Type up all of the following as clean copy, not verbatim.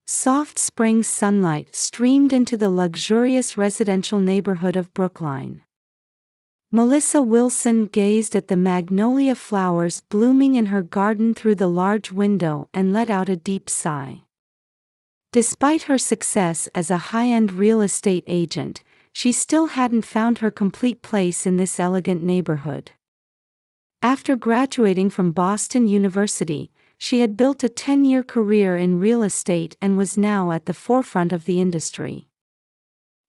Soft spring sunlight streamed into the luxurious residential neighborhood of Brookline. Melissa Wilson gazed at the magnolia flowers blooming in her garden through the large window and let out a deep sigh. Despite her success as a high-end real estate agent, she still hadn't found her complete place in this elegant neighborhood. After graduating from Boston University, she had built a 10-year career in real estate and was now at the forefront of the industry.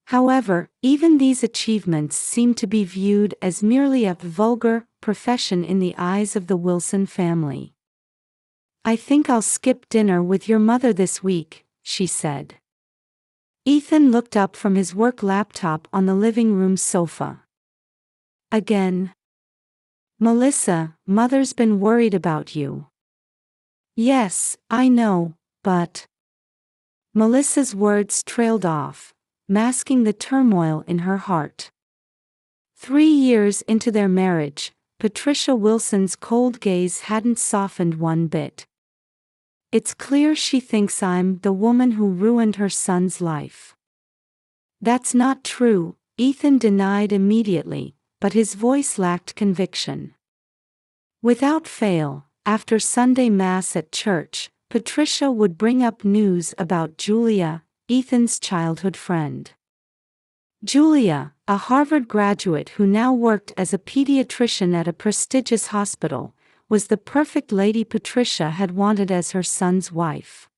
However, even these achievements seemed to be viewed as merely a vulgar profession in the eyes of the Wilson family. "I think I'll skip dinner with your mother this week," she said. Ethan looked up from his work laptop on the living room sofa. "Again?" "Melissa, Mother's been worried about you." "Yes, I know, but..." Melissa's words trailed off, masking the turmoil in her heart. 3 years into their marriage, Patricia Wilson's cold gaze hadn't softened one bit. "It's clear she thinks I'm the woman who ruined her son's life." "That's not true," Ethan denied immediately, but his voice lacked conviction. Without fail, after Sunday Mass at church, Patricia would bring up news about Julia, Ethan's childhood friend. Julia, a Harvard graduate who now worked as a pediatrician at a prestigious hospital, was the perfect lady Patricia had wanted as her son's wife.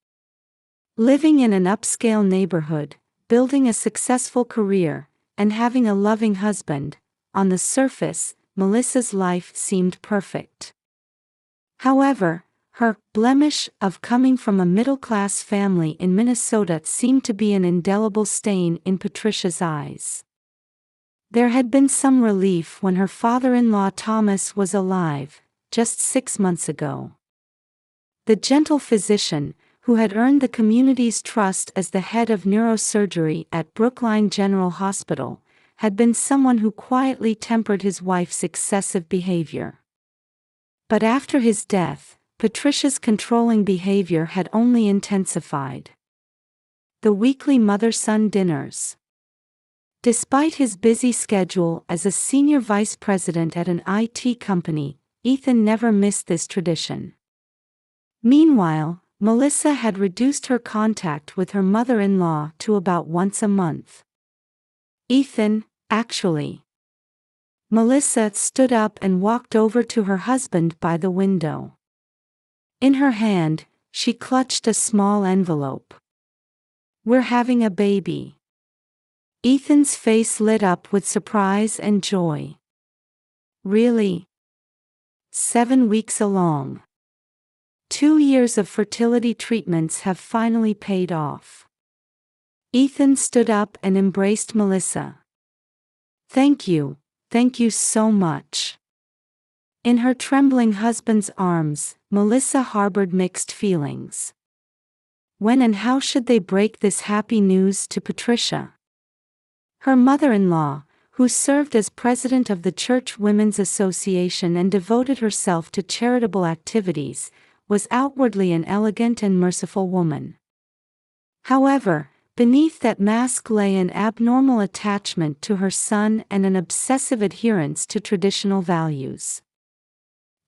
Living in an upscale neighborhood, building a successful career, and having a loving husband, on the surface, Melissa's life seemed perfect. However, her blemish of coming from a middle-class family in Minnesota seemed to be an indelible stain in Patricia's eyes. There had been some relief when her father-in-law Thomas was alive, just 6 months ago. The gentle physician, who had earned the community's trust as the head of neurosurgery at Brookline General Hospital, had been someone who quietly tempered his wife's excessive behavior. But after his death, Patricia's controlling behavior had only intensified. The weekly mother-son dinners. Despite his busy schedule as a senior vice president at an IT company, Ethan never missed this tradition. Meanwhile, Melissa had reduced her contact with her mother-in-law to about once a month. "Ethan, actually..." Melissa stood up and walked over to her husband by the window. In her hand, she clutched a small envelope. "We're having a baby." Ethan's face lit up with surprise and joy. "Really?" 7 weeks along. 2 years of fertility treatments have finally paid off. Ethan stood up and embraced Melissa. Thank you so much." In her trembling husband's arms, Melissa harbored mixed feelings. When and how should they break this happy news to Patricia? Her mother-in-law, who served as president of the Church Women's Association and devoted herself to charitable activities, was outwardly an elegant and merciful woman. However, beneath that mask lay an abnormal attachment to her son and an obsessive adherence to traditional values.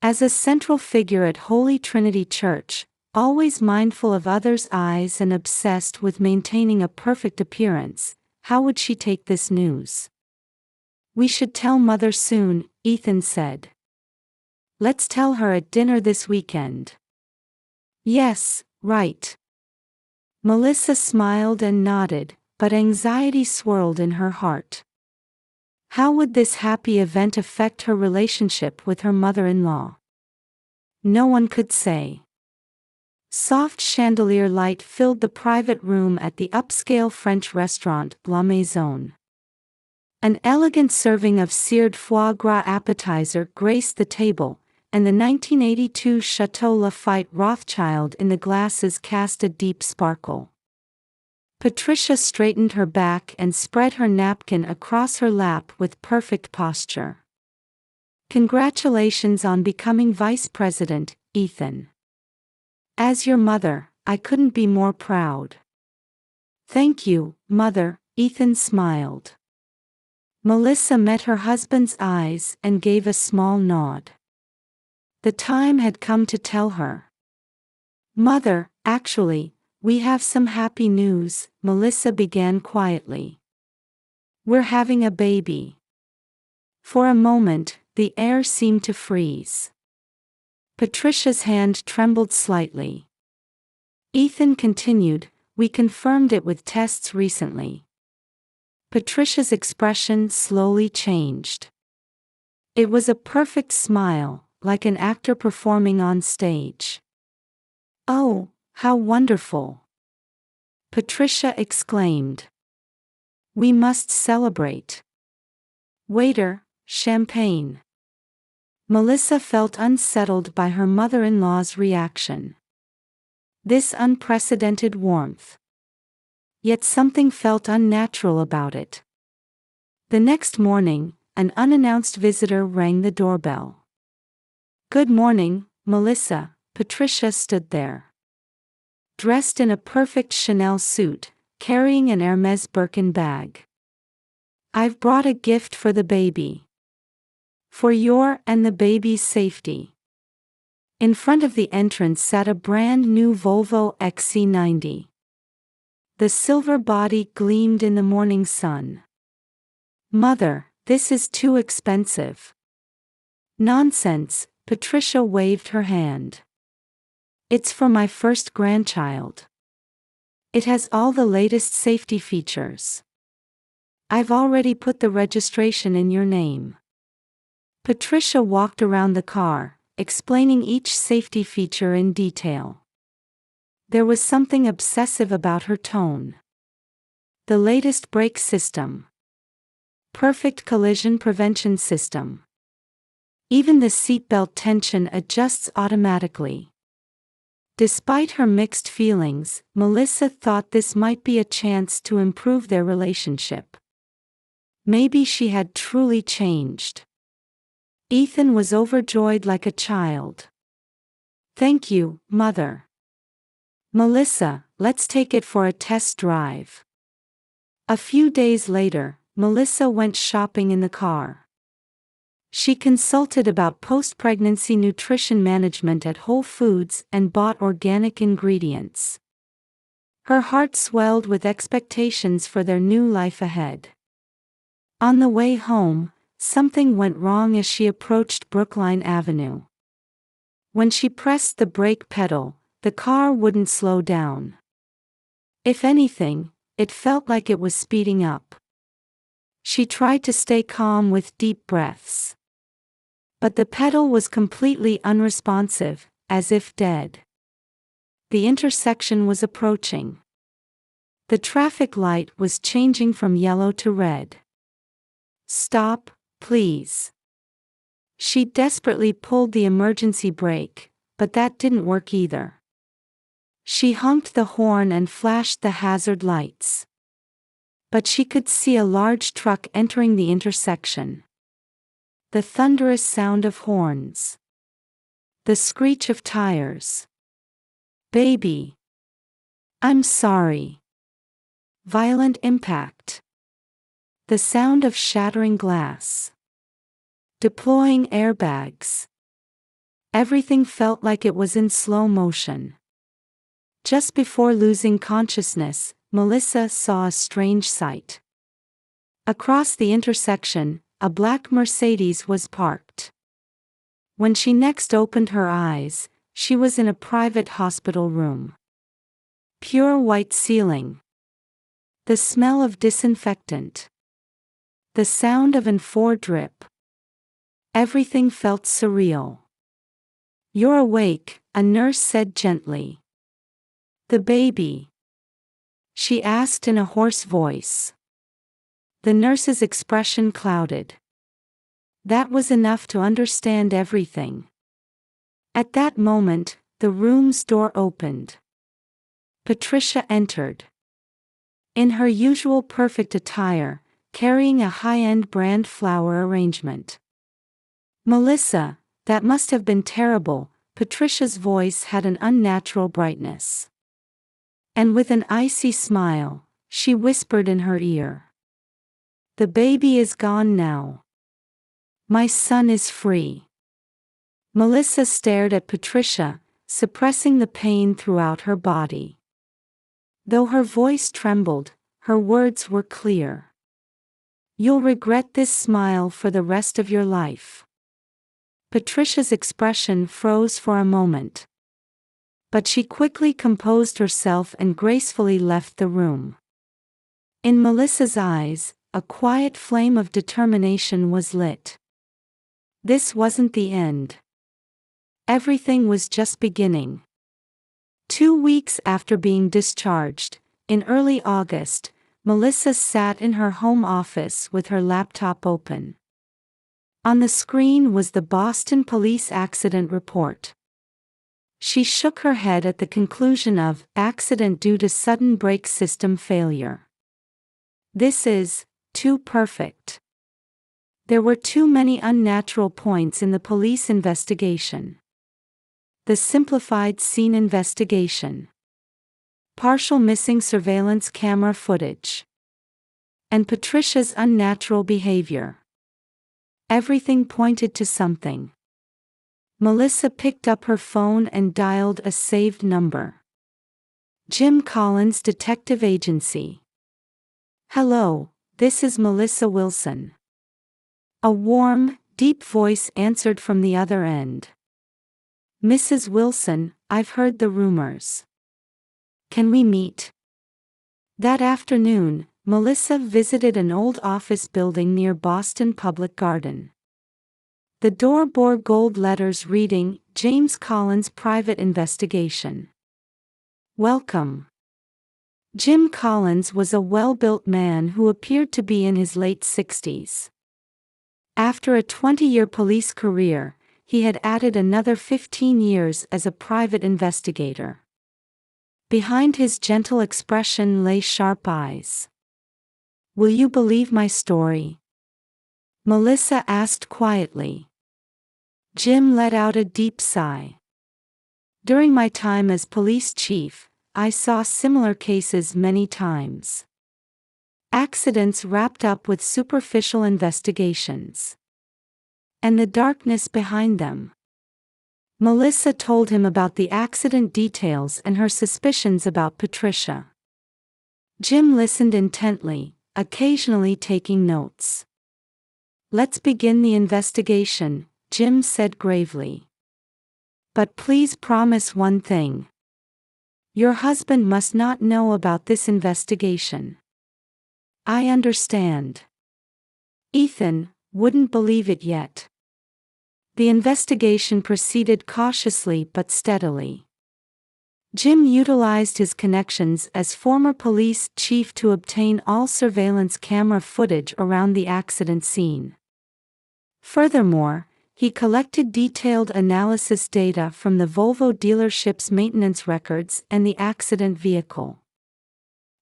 As a central figure at Holy Trinity Church, always mindful of others' eyes and obsessed with maintaining a perfect appearance, how would she take this news? "We should tell Mother soon," Ethan said. "Let's tell her at dinner this weekend." "Yes, right." Melissa smiled and nodded, but anxiety swirled in her heart. How would this happy event affect her relationship with her mother-in-law? No one could say. Soft chandelier light filled the private room at the upscale French restaurant La Maison. An elegant serving of seared foie gras appetizer graced the table, and the 1982 Chateau Lafite Rothschild in the glasses cast a deep sparkle. Patricia straightened her back and spread her napkin across her lap with perfect posture. "Congratulations on becoming vice president, Ethan. As your mother, I couldn't be more proud. Thank you, Mother, Ethan smiled. Melissa met her husband's eyes and gave a small nod. The time had come to tell her. Mother, actually, we have some happy news, Melissa began quietly. We're having a baby. For a moment, the air seemed to freeze. Patricia's hand trembled slightly. Ethan continued, we confirmed it with tests recently. Patricia's expression slowly changed. It was a perfect smile, like an actor performing on stage. Oh, how wonderful! Patricia exclaimed. We must celebrate. Waiter, champagne. Melissa felt unsettled by her mother-in-law's reaction. This unprecedented warmth. Yet something felt unnatural about it. The next morning, an unannounced visitor rang the doorbell. Good morning, Melissa, Patricia stood there. Dressed in a perfect Chanel suit, carrying an Hermès Birkin bag. I've brought a gift for the baby. For your and the baby's safety. In front of the entrance sat a brand new Volvo XC90. The silver body gleamed in the morning sun. Mother, this is too expensive. Nonsense, Patricia waved her hand. It's for my first grandchild. It has all the latest safety features. I've already put the registration in your name. Patricia walked around the car, explaining each safety feature in detail. There was something obsessive about her tone. The latest brake system. Perfect collision prevention system. Even the seatbelt tension adjusts automatically. Despite her mixed feelings, Melissa thought this might be a chance to improve their relationship. Maybe she had truly changed. Ethan was overjoyed like a child. Thank you, Mother. Melissa, let's take it for a test drive. A few days later, Melissa went shopping in the car. She consulted about post-pregnancy nutrition management at Whole Foods and bought organic ingredients. Her heart swelled with expectations for their new life ahead. On the way home, something went wrong as she approached Brookline Avenue. When she pressed the brake pedal, the car wouldn't slow down. If anything, it felt like it was speeding up. She tried to stay calm with deep breaths. But the pedal was completely unresponsive, as if dead. The intersection was approaching. The traffic light was changing from yellow to red. Stop, please. She desperately pulled the emergency brake, but that didn't work either. She honked the horn and flashed the hazard lights. But she could see a large truck entering the intersection. The thunderous sound of horns. The screech of tires. Baby. I'm sorry. Violent impact. The sound of shattering glass. Deploying airbags. Everything felt like it was in slow motion. Just before losing consciousness, Melissa saw a strange sight. Across the intersection, a black Mercedes was parked. When she next opened her eyes, she was in a private hospital room. Pure white ceiling. The smell of disinfectant. The sound of N4 drip. Everything felt surreal. You're awake, a nurse said gently. The baby? She asked in a hoarse voice. The nurse's expression clouded. That was enough to understand everything. At that moment, the room's door opened. Patricia entered. In her usual perfect attire, carrying a high-end brand flower arrangement. Melissa, that must have been terrible, Patricia's voice had an unnatural brightness. And with an icy smile, she whispered in her ear. "The baby is gone now. My son is free." Melissa stared at Patricia, suppressing the pain throughout her body. Though her voice trembled, her words were clear. "You'll regret this smile for the rest of your life." Patricia's expression froze for a moment. But she quickly composed herself and gracefully left the room. In Melissa's eyes, a quiet flame of determination was lit. This wasn't the end. Everything was just beginning. 2 weeks after being discharged, in early August, Melissa sat in her home office with her laptop open. On the screen was the Boston Police Accident Report. She shook her head at the conclusion of "accident due to sudden brake system failure." This is too perfect. There were too many unnatural points in the police investigation. The simplified scene investigation. Partial missing surveillance camera footage. And Patricia's unnatural behavior. Everything pointed to something. Melissa picked up her phone and dialed a saved number. Jim Collins Detective Agency. "Hello, this is Melissa Wilson." A warm, deep voice answered from the other end. "Mrs. Wilson, I've heard the rumors. Can we meet?" That afternoon, Melissa visited an old office building near Boston Public Garden. The door bore gold letters reading, "James Collins Private Investigation." "Welcome." Jim Collins was a well-built man who appeared to be in his late 60s. After a 20-year police career, he had added another 15 years as a private investigator. Behind his gentle expression lay sharp eyes. "Will you believe my story?" Melissa asked quietly. Jim let out a deep sigh. "During my time as police chief, I saw similar cases many times. Accidents wrapped up with superficial investigations. And the darkness behind them." Melissa told him about the accident details and her suspicions about Patricia. Jim listened intently, occasionally taking notes. "Let's begin the investigation," Jim said gravely. "But please promise one thing. Your husband must not know about this investigation." "I understand." Ethan wouldn't believe it yet. The investigation proceeded cautiously but steadily. Jim utilized his connections as former police chief to obtain all surveillance camera footage around the accident scene. Furthermore, he collected detailed analysis data from the Volvo dealership's maintenance records and the accident vehicle.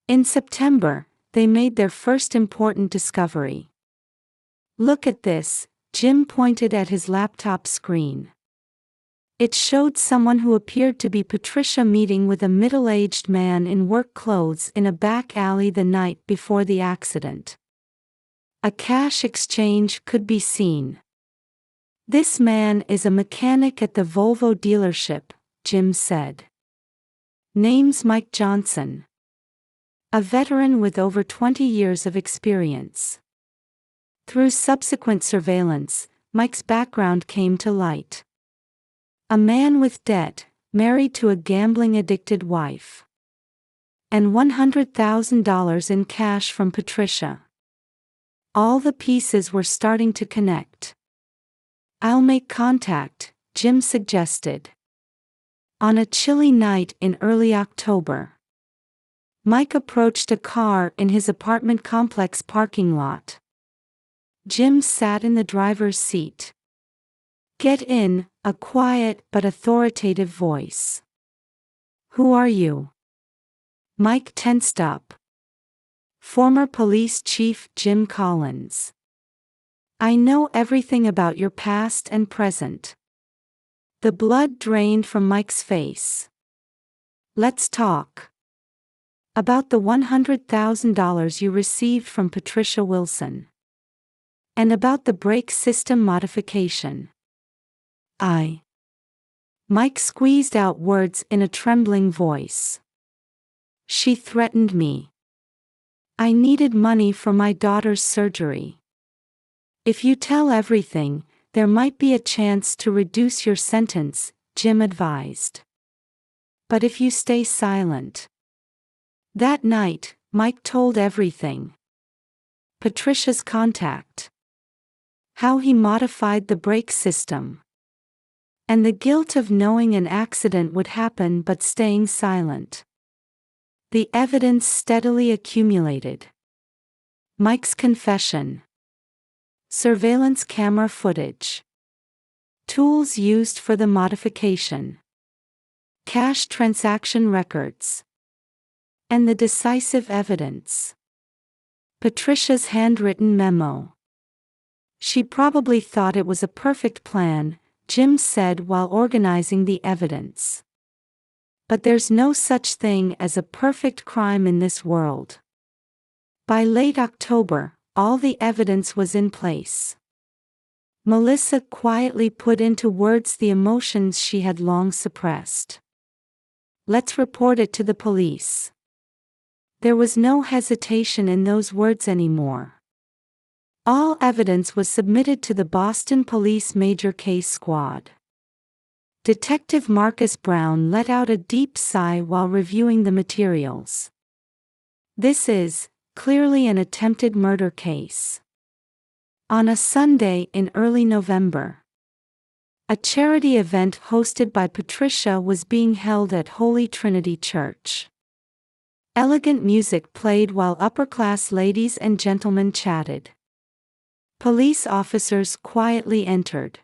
In September, they made their first important discovery. "Look at this," Jim pointed at his laptop screen. It showed someone who appeared to be Patricia meeting with a middle-aged man in work clothes in a back alley the night before the accident. A cash exchange could be seen. "This man is a mechanic at the Volvo dealership," Jim said. "Name's Mike Johnson. A veteran with over 20 years of experience." Through subsequent surveillance, Mike's background came to light. A man with debt, married to a gambling-addicted wife. And $100,000 in cash from Patricia. All the pieces were starting to connect. "I'll make contact," Jim suggested. On a chilly night in early October, Mike approached a car in his apartment complex parking lot. Jim sat in the driver's seat. "Get in," a quiet but authoritative voice. "Who are you?" Mike tensed up. "Former police chief Jim Collins. I know everything about your past and present." The blood drained from Mike's face. "Let's talk." About the $100,000 you received from Patricia Wilson. And about the brake system modification. Mike squeezed out words in a trembling voice. She threatened me. I needed money for my daughter's surgery. If you tell everything, there might be a chance to reduce your sentence, Jim advised. But if you stay silent. That night, Mike told everything. Patricia's contact. How he modified the brake system. And the guilt of knowing an accident would happen but staying silent. The evidence steadily accumulated. Mike's confession. Surveillance camera footage. Tools used for the modification. Cash transaction records. And the decisive evidence. Patricia's handwritten memo. She probably thought it was a perfect plan, Jim said while organizing the evidence. But there's no such thing as a perfect crime in this world. By late October, all the evidence was in place. Melissa quietly put into words the emotions she had long suppressed. Let's report it to the police. There was no hesitation in those words anymore. All evidence was submitted to the Boston Police Major Case Squad. Detective Marcus Brown let out a deep sigh while reviewing the materials. This is, clearly an attempted murder case. On a Sunday in early November, a charity event hosted by Patricia was being held at Holy Trinity Church. Elegant music played while upper-class ladies and gentlemen chatted. Police officers quietly entered.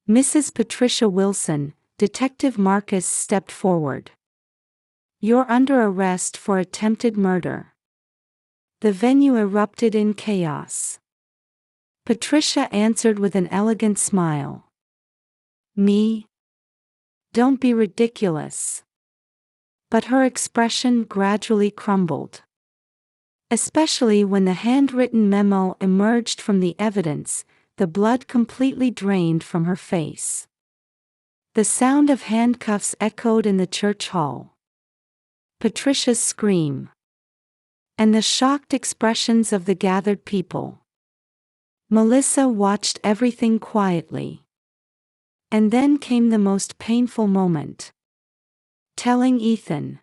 Mrs. Patricia Wilson, Detective Marcus stepped forward. You're under arrest for attempted murder. The venue erupted in chaos. Patricia answered with an elegant smile. Me? Don't be ridiculous. But her expression gradually crumbled. Especially when the handwritten memo emerged from the evidence, the blood completely drained from her face. The sound of handcuffs echoed in the church hall. Patricia's scream. And the shocked expressions of the gathered people. Melissa watched everything quietly. And then came the most painful moment. Telling Ethan.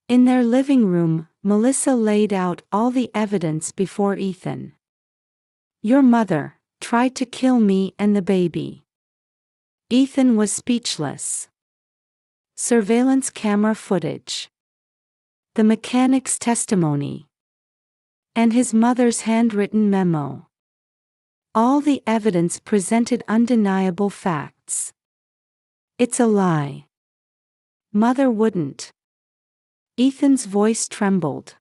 In their living room, Melissa laid out all the evidence before Ethan. Your mother tried to kill me and the baby. Ethan was speechless. Surveillance camera footage. The mechanic's testimony. And his mother's handwritten memo. All the evidence presented undeniable facts. It's a lie. Mother wouldn't. Ethan's voice trembled.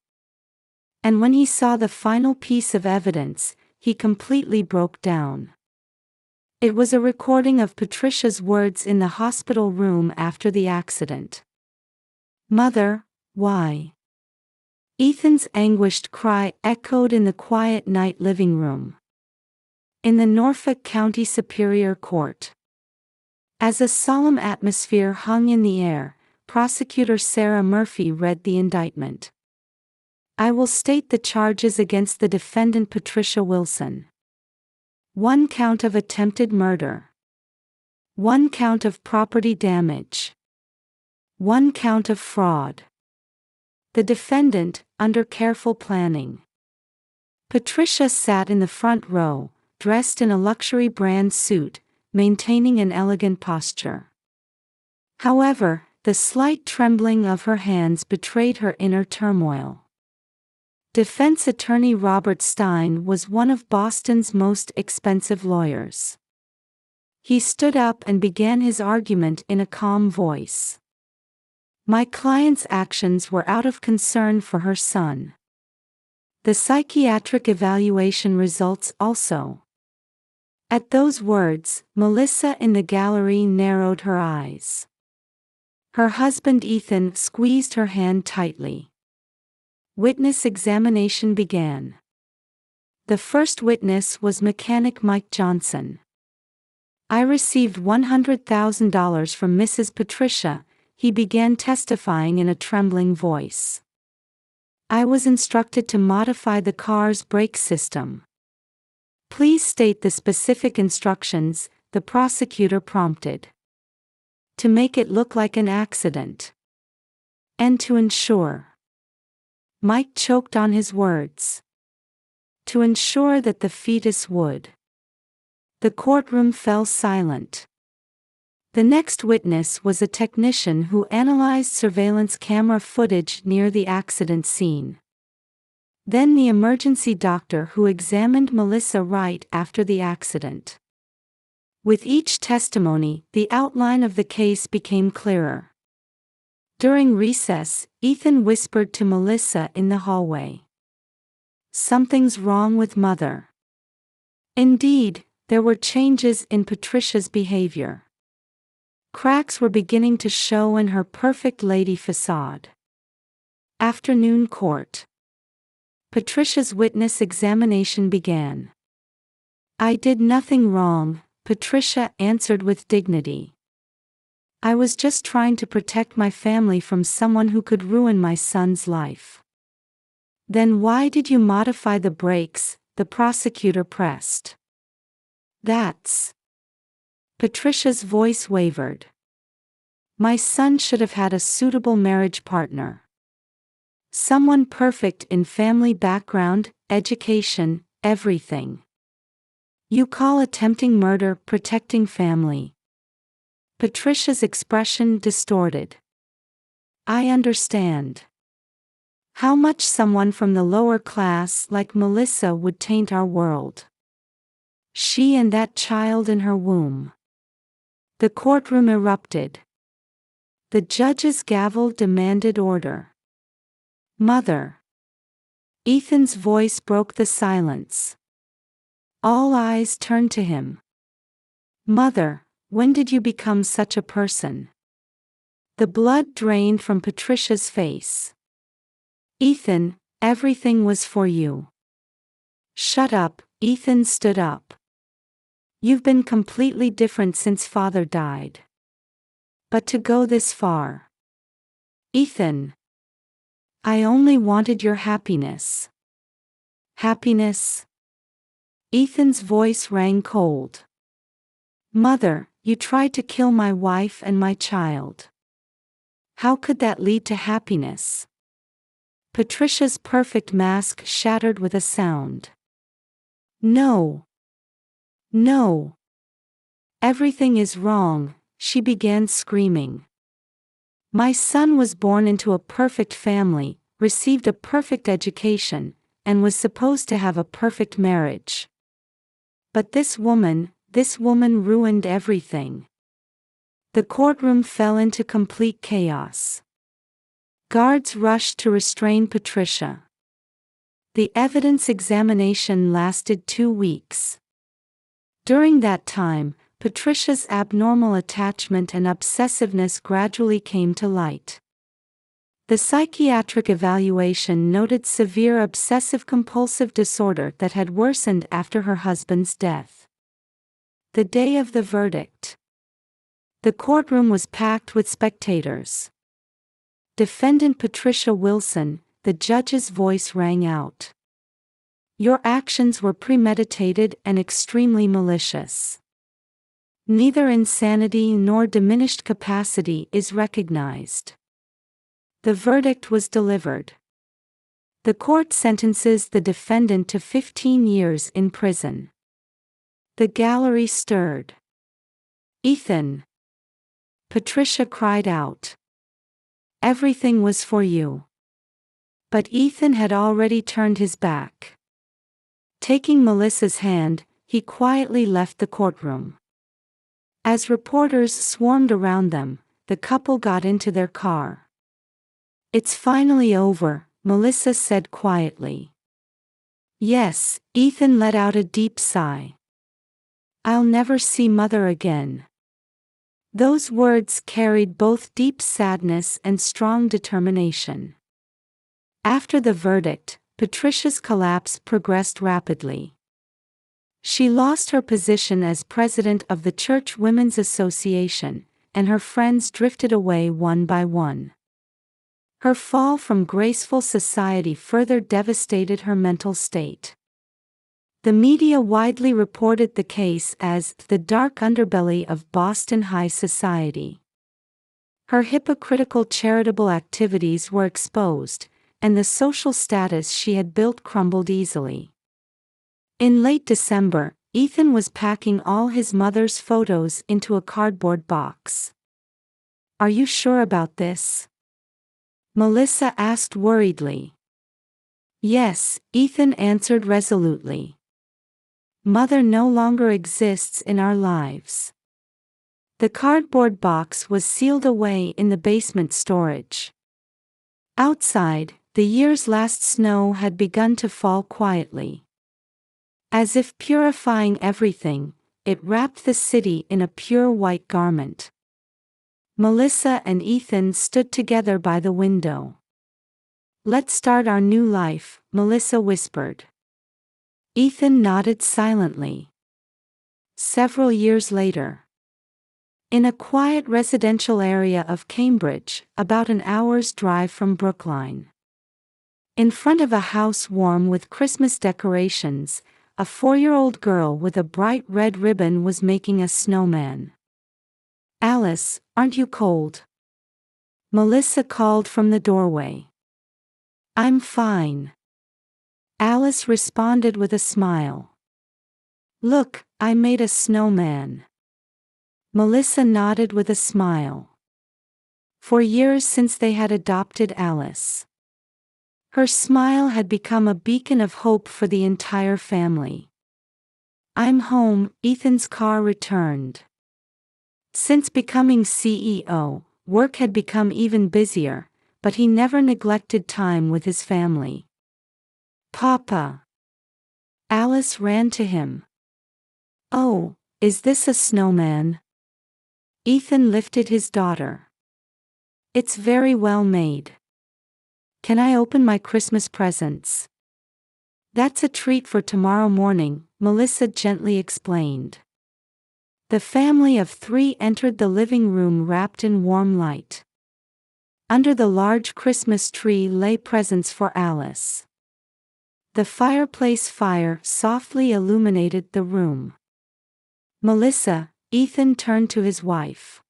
And when he saw the final piece of evidence, he completely broke down. It was a recording of Patricia's words in the hospital room after the accident. Mother, why? Ethan's anguished cry echoed in the quiet night living room. In the Norfolk County Superior Court. As a solemn atmosphere hung in the air, Prosecutor Sarah Murphy read the indictment. I will state the charges against the defendant Patricia Wilson. 1 count of attempted murder. 1 count of property damage. 1 count of fraud. The defendant, under careful planning. Patricia sat in the front row, dressed in a luxury brand suit, maintaining an elegant posture. However, the slight trembling of her hands betrayed her inner turmoil. Defense attorney Robert Stein was one of Boston's most expensive lawyers. He stood up and began his argument in a calm voice. My client's actions were out of concern for her son. The psychiatric evaluation results also. At those words, Melissa in the gallery narrowed her eyes. Her husband Ethan squeezed her hand tightly. Witness examination began. The first witness was mechanic Mike Johnson. "I received $100,000 from Mrs. Patricia," he began testifying in a trembling voice. "I was instructed to modify the car's brake system." "Please state the specific instructions," the prosecutor prompted. "To make it look like an accident. And to ensure." Mike choked on his words. "To ensure that the fetus would." The courtroom fell silent. The next witness was a technician who analyzed surveillance camera footage near the accident scene. Then the emergency doctor who examined Melissa right after the accident. With each testimony, the outline of the case became clearer. During recess, Ethan whispered to Melissa in the hallway, "Something's wrong with Mother." Indeed, there were changes in Patricia's behavior. Cracks were beginning to show in her perfect lady facade. Afternoon court. Patricia's witness examination began. "I did nothing wrong," Patricia answered with dignity. "I was just trying to protect my family from someone who could ruin my son's life." "Then why did you modify the brakes?" the prosecutor pressed. "That's..." Patricia's voice wavered. "My son should have had a suitable marriage partner. Someone perfect in family background, education, everything. You call attempting murder protecting family." Patricia's expression distorted. "I understand. How much someone from the lower class like Melissa would taint our world. She and that child in her womb." The courtroom erupted. The judge's gavel demanded order. "Mother." Ethan's voice broke the silence. All eyes turned to him. "Mother, when did you become such a person?" The blood drained from Patricia's face. "Ethan, everything was for you." "Shut up," Ethan stood up. "You've been completely different since Father died. But to go this far." "Ethan, I only wanted your happiness." "Happiness?" Ethan's voice rang cold. "Mother, you tried to kill my wife and my child. How could that lead to happiness?" Patricia's perfect mask shattered with a sound. "No. No. Everything is wrong," she began screaming. "My son was born into a perfect family, received a perfect education, and was supposed to have a perfect marriage. But this woman ruined everything." The courtroom fell into complete chaos. Guards rushed to restrain Patricia. The evidence examination lasted 2 weeks. During that time, Patricia's abnormal attachment and obsessiveness gradually came to light. The psychiatric evaluation noted severe obsessive-compulsive disorder that had worsened after her husband's death. The day of the verdict. The courtroom was packed with spectators. Defendant Patricia Wilson, the judge's voice rang out. "Your actions were premeditated and extremely malicious. Neither insanity nor diminished capacity is recognized." The verdict was delivered. The court sentences the defendant to 15 years in prison. The gallery stirred. "Ethan!" Patricia cried out. "Everything was for you." But Ethan had already turned his back. Taking Melissa's hand, he quietly left the courtroom. As reporters swarmed around them, the couple got into their car. "It's finally over," Melissa said quietly. "Yes," Ethan let out a deep sigh. "I'll never see Mother again." Those words carried both deep sadness and strong determination. After the verdict, Patricia's collapse progressed rapidly. She lost her position as president of the Church Women's Association, and her friends drifted away one by one. Her fall from graceful society further devastated her mental state. The media widely reported the case as the dark underbelly of Boston high society. Her hypocritical charitable activities were exposed, and the social status she had built crumbled easily. In late December, Ethan was packing all his mother's photos into a cardboard box. "Are you sure about this?" Melissa asked worriedly. "Yes," Ethan answered resolutely. "Mother no longer exists in our lives." The cardboard box was sealed away in the basement storage. Outside, the year's last snow had begun to fall quietly. As if purifying everything, it wrapped the city in a pure white garment. Melissa and Ethan stood together by the window. "Let's start our new life," Melissa whispered. Ethan nodded silently. Several years later, in a quiet residential area of Cambridge, about an hour's drive from Brookline, in front of a house warm with Christmas decorations, a 4-year-old girl with a bright red ribbon was making a snowman. "Alice, aren't you cold?" Melissa called from the doorway. "I'm fine." Alice responded with a smile. "Look, I made a snowman." Melissa nodded with a smile. For years since they had adopted Alice, her smile had become a beacon of hope for the entire family. "I'm home," Ethan's car returned. Since becoming CEO, work had become even busier, but he never neglected time with his family. "Papa." Alice ran to him. "Oh, is this a snowman?" Ethan lifted his daughter. "It's very well made. Can I open my Christmas presents?" "That's a treat for tomorrow morning," Melissa gently explained. The family of 3 entered the living room wrapped in warm light. Under the large Christmas tree lay presents for Alice. The fireplace fire softly illuminated the room. "Melissa," Ethan turned to his wife.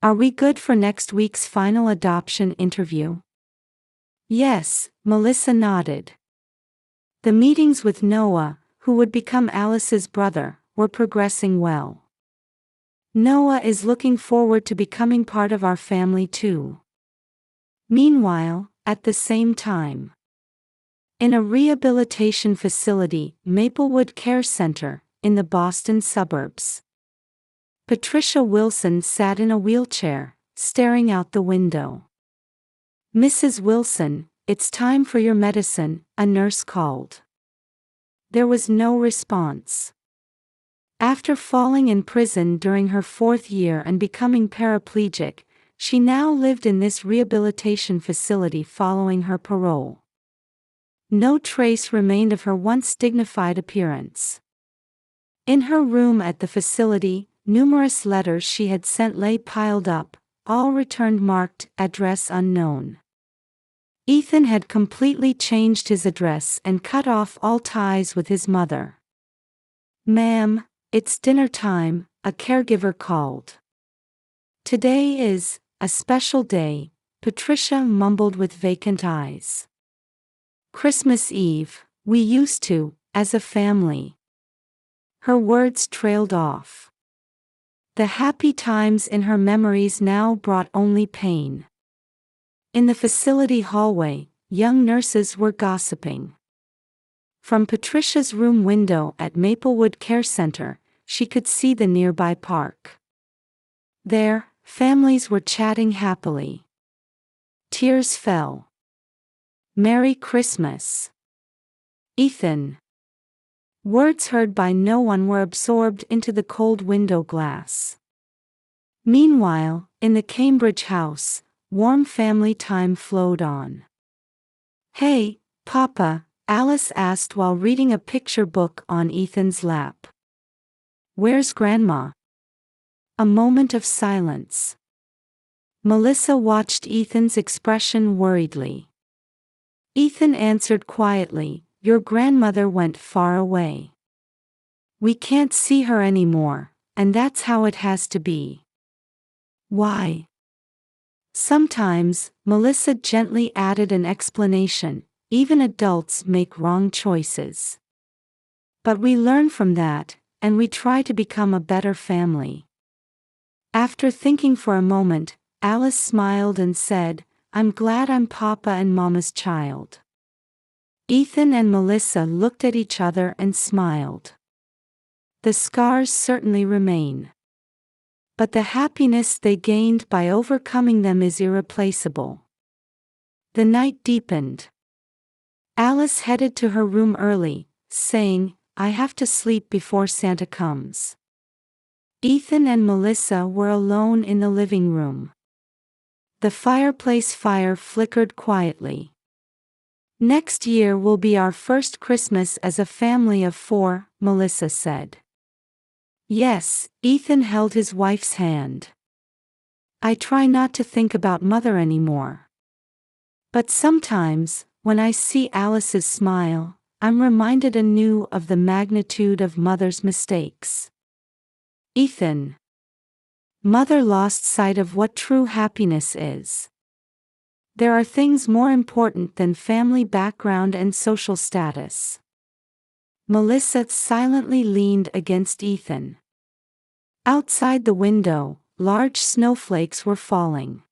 "Are we good for next week's final adoption interview?" "Yes," Melissa nodded. The meetings with Noah, who would become Alice's brother, were progressing well. "Noah is looking forward to becoming part of our family too." Meanwhile, at the same time, in a rehabilitation facility, Maplewood Care Center, in the Boston suburbs, Patricia Wilson sat in a wheelchair, staring out the window. "Mrs. Wilson, it's time for your medicine," a nurse called. There was no response. After falling in prison during her 4th year and becoming paraplegic, she now lived in this rehabilitation facility following her parole. No trace remained of her once dignified appearance. In her room at the facility, numerous letters she had sent lay piled up, all returned marked "address unknown." Ethan had completely changed his address and cut off all ties with his mother. "Ma'am, it's dinner time," a caregiver called. "Today is a special day," Patricia mumbled with vacant eyes. "Christmas Eve, we used to, as a family." Her words trailed off. The happy times in her memories now brought only pain. In the facility hallway, young nurses were gossiping. From Patricia's room window at Maplewood Care Center, she could see the nearby park. There, families were chatting happily. Tears fell. "Merry Christmas, Ethan." Words heard by no one were absorbed into the cold window glass. Meanwhile, in the Cambridge house, warm family time flowed on. Hey, Papa, Alice asked while reading a picture book on Ethan's lap. Where's Grandma? A moment of silence. Melissa watched Ethan's expression worriedly. Ethan answered quietly, your grandmother went far away. We can't see her anymore, and that's how it has to be. Why? Sometimes, Melissa gently added an explanation, even adults make wrong choices. But we learn from that, and we try to become a better family. After thinking for a moment, Alice smiled and said, I'm glad I'm Papa and Mama's child. Ethan and Melissa looked at each other and smiled. The scars certainly remain. But the happiness they gained by overcoming them is irreplaceable. The night deepened. Alice headed to her room early, saying, I have to sleep before Santa comes. Ethan and Melissa were alone in the living room. The fireplace fire flickered quietly. Next year will be our first Christmas as a family of 4, Melissa said. Yes, Ethan held his wife's hand. I try not to think about Mother anymore. But sometimes, when I see Alice's smile, I'm reminded anew of the magnitude of Mother's mistakes. Ethan. Mother lost sight of what true happiness is. There are things more important than family background and social status. Melissa silently leaned against Ethan. Outside the window, large snowflakes were falling.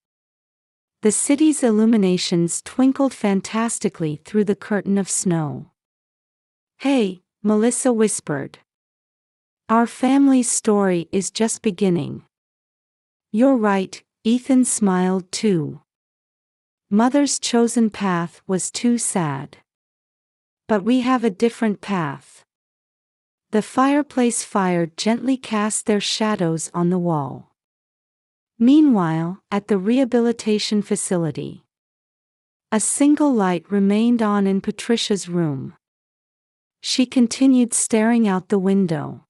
The city's illuminations twinkled fantastically through the curtain of snow. Hey, Melissa whispered. Our family's story is just beginning. You're right, Ethan smiled too. Mother's chosen path was too sad. But we have a different path. The fireplace fire gently cast their shadows on the wall. Meanwhile, at the rehabilitation facility, a single light remained on in Patricia's room. She continued staring out the window.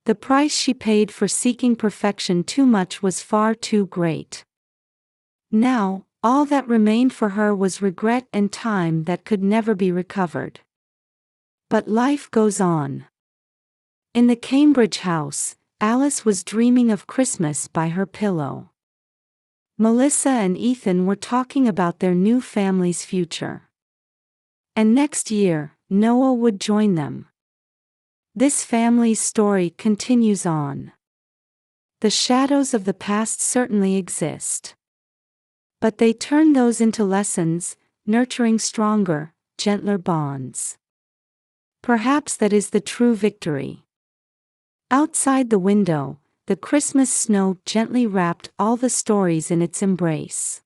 The price she paid for seeking perfection too much was far too great. Now, all that remained for her was regret and time that could never be recovered. But life goes on. In the Cambridge house, Alice was dreaming of Christmas by her pillow. Melissa and Ethan were talking about their new family's future. And next year, Noah would join them. This family's story continues on. The shadows of the past certainly exist. But they turn those into lessons, nurturing stronger, gentler bonds. Perhaps that is the true victory. Outside the window, the Christmas snow gently wrapped all the stories in its embrace.